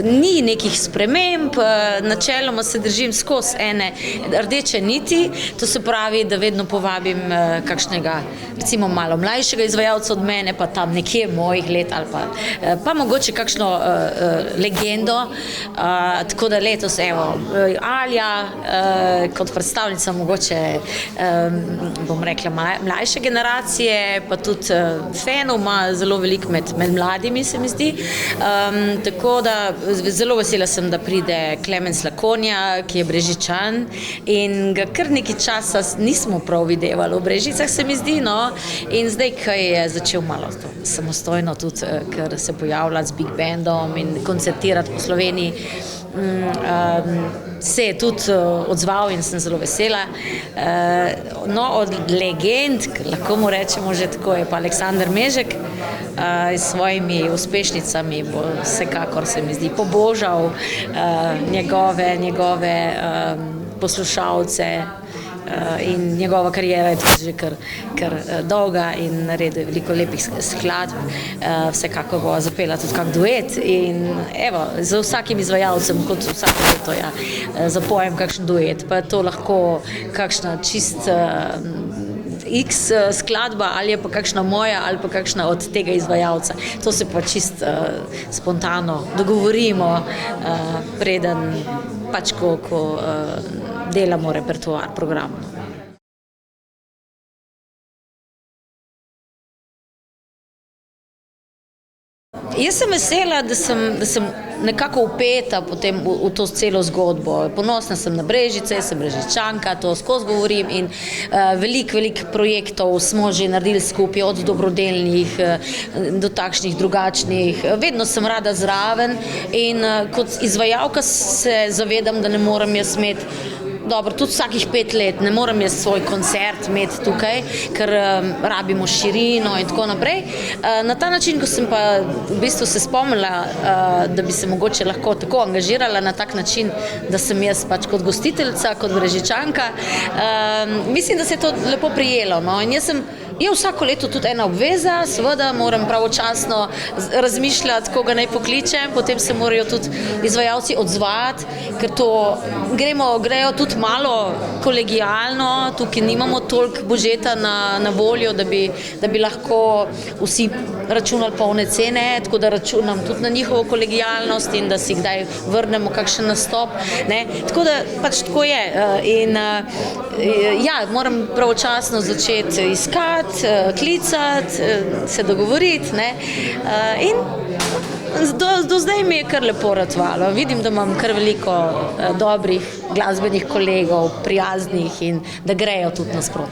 ni nekih sprememb, načeloma se držim skozi ene rdeče niti, to se pravi, da vedno povabim kakšnega, recimo malo mlajšega izvajalca od mene, pa tam nekje mojih let ali pa mogoče kakšno legendo, tako da letos, evo, Alja kot predstavnica mogoče, bom rekla, mlajše generacije, pa tudi fanov ima zelo veliko med mladimi, se mi zdi. Tako da zelo vesela sem, da pride Klemens Lakonja, ki je Brežičan in ga kar nekaj časa nismo prav videvali v Brežicah, se mi zdi, no, in zdaj, ko je začel malo samostojno tudi, ker se pojavlja z Big Bandom in koncertirati po Sloveniji, se je tudi odzval in sem zelo vesela. No, od legend, lahko mu rečemo že tako, je pa Aleksander Mežek s svojimi uspešnicami bo vsekakor, se mi zdi, pobožal njegove poslušalce in njegova karijera je tudi že kar dolga in naredil veliko lepih skladb. Vsekakor bo zapela tudi kak duet in evo, z vsakim izvajalcem, kot vsako leto, ja, zapojem kakšen duet, pa je to lahko kakšna čist X skladba ali je pa kakšna moja ali pa kakšna od tega izvajalca. To se pa čist spontano dogovorimo, preden pač ko delamo repertoar, program. Jaz sem vesela, da sem nekako vpeta potem v to celo zgodbo. Ponosna sem na Brežice, sem Brežičanka, to skozi govorim in veliko projektov smo že naredili skupaj, od dobrodelnih do takšnih drugačnih. Vedno sem rada zraven in kot izvajalka se zavedam, da ne morem jaz imeti, dobro, tudi vsakih 5 let ne morem jaz svoj koncert imeti tukaj, ker rabimo širino in tako naprej. Na ta način, ko sem pa v bistvu se spomnila, da bi se mogoče lahko tako angažirala na tak način, da sem jaz pač kot gostiteljica, kot Brežičanka, mislim, da se je to lepo prijelo, no, in je vsako leto tudi ena obveza, seveda moram pravočasno razmišljati, koga naj pokličem, potem se morajo tudi izvajalci odzvati, ker to grejo tudi malo kolegialno, tukaj nimamo toliko budžeta na voljo, da bi lahko vsi računali polne cene, tako da računam tudi na njihovo kolegialnost in da si kdaj vrnemo kakšen nastop, ne, tako da pač tako je in ja, moram pravočasno začeti iskati, klicati, se dogovoriti, ne, in do zdaj mi je kar lepo ratvalo. Vidim, da imam kar veliko dobrih glasbenih kolegov, prijaznih in da grejo tudi nasproti.